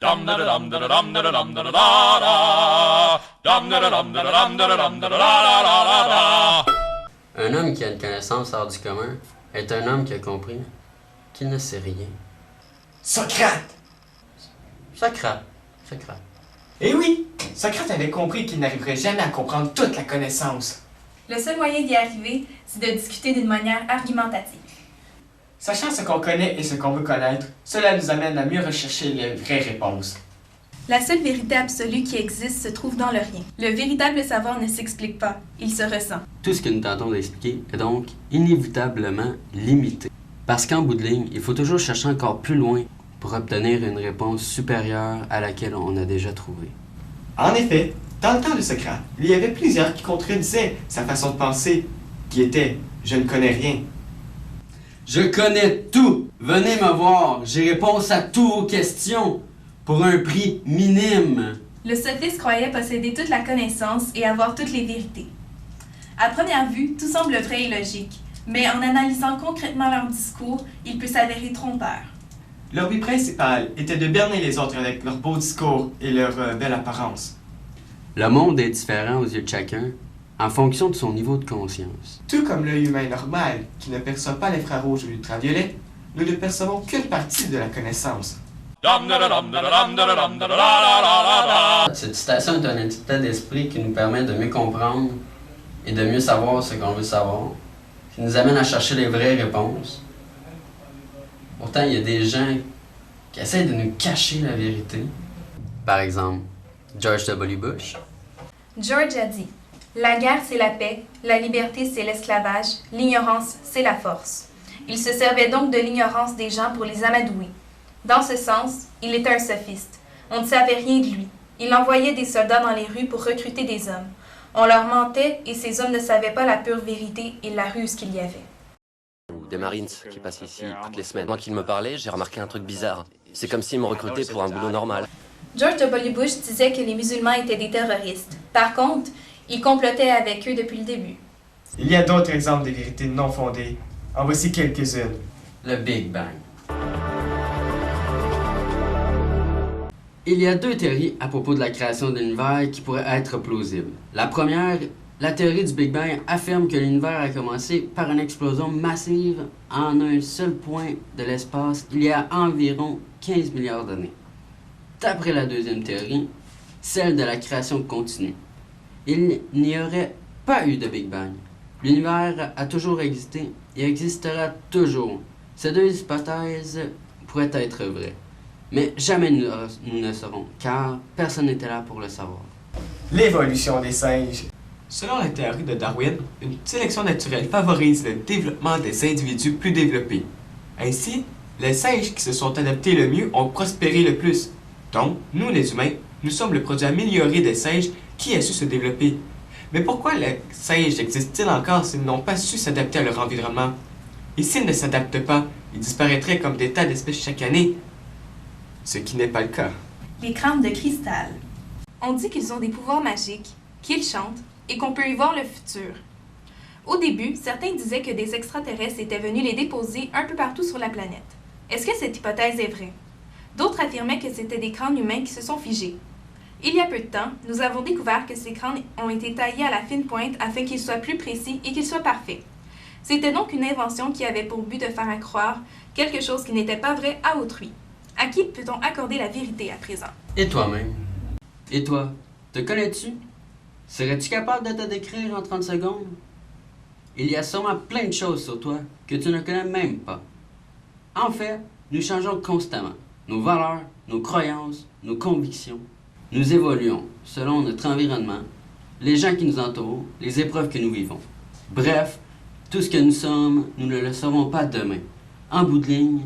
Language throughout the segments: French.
Un homme qui a une connaissance hors du commun est un homme qui a compris qu'il ne sait rien. Socrate! Socrate. Eh oui! Socrate avait compris qu'il n'arriverait jamais à comprendre toute la connaissance. Le seul moyen d'y arriver, c'est de discuter d'une manière argumentative. Sachant ce qu'on connaît et ce qu'on veut connaître, cela nous amène à mieux rechercher les vraies réponses. La seule vérité absolue qui existe se trouve dans le rien. Le véritable savoir ne s'explique pas, il se ressent. Tout ce que nous tentons d'expliquer est donc inévitablement limité. Parce qu'en bout de ligne, il faut toujours chercher encore plus loin pour obtenir une réponse supérieure à laquelle on a déjà trouvé. En effet, dans le temps de Socrate, il y avait plusieurs qui contredisaient sa façon de penser, qui était « je ne connais rien ». Je connais tout! Venez me voir, j'ai réponse à toutes vos questions pour un prix minime. Le sophiste croyait posséder toute la connaissance et avoir toutes les vérités. À première vue, tout semble vrai et logique, mais en analysant concrètement leur discours, il peut s'avérer trompeur. Leur but principal était de berner les autres avec leurs beaux discours et leur belle apparence. Le monde est différent aux yeux de chacun en fonction de son niveau de conscience. Tout comme l'œil humain normal, qui ne perçoit pas l'infrarouge ou l'ultraviolet, nous ne percevons qu'une partie de la connaissance. Cette citation est un état d'esprit qui nous permet de mieux comprendre et de mieux savoir ce qu'on veut savoir, qui nous amène à chercher les vraies réponses. Pourtant, il y a des gens qui essaient de nous cacher la vérité. Par exemple, George W. Bush. George a dit « La guerre, c'est la paix, la liberté, c'est l'esclavage, l'ignorance, c'est la force. » Il se servait donc de l'ignorance des gens pour les amadouer. Dans ce sens, il était un sophiste. On ne savait rien de lui. Il envoyait des soldats dans les rues pour recruter des hommes. On leur mentait et ces hommes ne savaient pas la pure vérité et la ruse qu'il y avait. Des Marines qui passent ici toutes les semaines. Moi qui me parlais, j'ai remarqué un truc bizarre. C'est comme s'ils me recrutaient pour un boulot normal. George W. Bush disait que les musulmans étaient des terroristes. Par contre, il complotait avec eux depuis le début. Il y a d'autres exemples de vérités non fondées. En voici quelques-unes. Le Big Bang. Il y a deux théories à propos de la création de l'univers qui pourraient être plausibles. La première, la théorie du Big Bang affirme que l'univers a commencé par une explosion massive en un seul point de l'espace il y a environ 15 milliards d'années. D'après la deuxième théorie, celle de la création continue, il n'y aurait pas eu de Big Bang. L'univers a toujours existé et existera toujours. Ces deux hypothèses pourraient être vraies. Mais jamais nous ne saurons, car personne n'était là pour le savoir. L'évolution des singes. Selon la théorie de Darwin, une sélection naturelle favorise le développement des individus plus développés. Ainsi, les singes qui se sont adaptés le mieux ont prospéré le plus. Donc, nous les humains, nous sommes le produit amélioré des singes qui a su se développer. Mais pourquoi les singes existent-ils encore s'ils n'ont pas su s'adapter à leur environnement? Et s'ils ne s'adaptent pas, ils disparaîtraient comme des tas d'espèces chaque année. Ce qui n'est pas le cas. Les crânes de cristal. On dit qu'ils ont des pouvoirs magiques, qu'ils chantent et qu'on peut y voir le futur. Au début, certains disaient que des extraterrestres étaient venus les déposer un peu partout sur la planète. Est-ce que cette hypothèse est vraie? D'autres affirmaient que c'était des crânes humains qui se sont figés. Il y a peu de temps, nous avons découvert que ces crânes ont été taillés à la fine pointe afin qu'ils soient plus précis et qu'ils soient parfaits. C'était donc une invention qui avait pour but de faire croire quelque chose qui n'était pas vrai à autrui. À qui peut-on accorder la vérité à présent? Et toi-même? Et toi? Te connais-tu? Serais-tu capable de te décrire en 30 secondes? Il y a sûrement plein de choses sur toi que tu ne connais même pas. En fait, nous changeons constamment. Nos valeurs, nos croyances, nos convictions. Nous évoluons selon notre environnement, les gens qui nous entourent, les épreuves que nous vivons. Bref, tout ce que nous sommes, nous ne le saurons pas demain. En bout de ligne,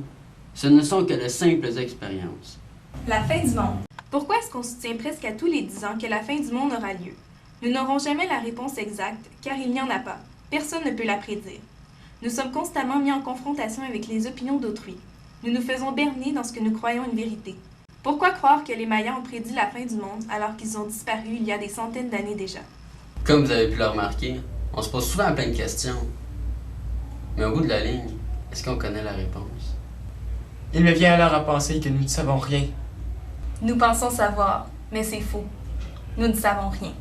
ce ne sont que de simples expériences. La fin du monde. Pourquoi est-ce qu'on soutient presque à tous les 10 ans que la fin du monde aura lieu? Nous n'aurons jamais la réponse exacte, car il n'y en a pas. Personne ne peut la prédire. Nous sommes constamment mis en confrontation avec les opinions d'autrui. Nous nous faisons berner dans ce que nous croyons une vérité. Pourquoi croire que les Mayas ont prédit la fin du monde alors qu'ils ont disparu il y a des centaines d'années déjà? Comme vous avez pu le remarquer, on se pose souvent plein de questions. Mais au bout de la ligne, est-ce qu'on connaît la réponse? Il me vient alors à penser que nous ne savons rien. Nous pensons savoir, mais c'est faux. Nous ne savons rien.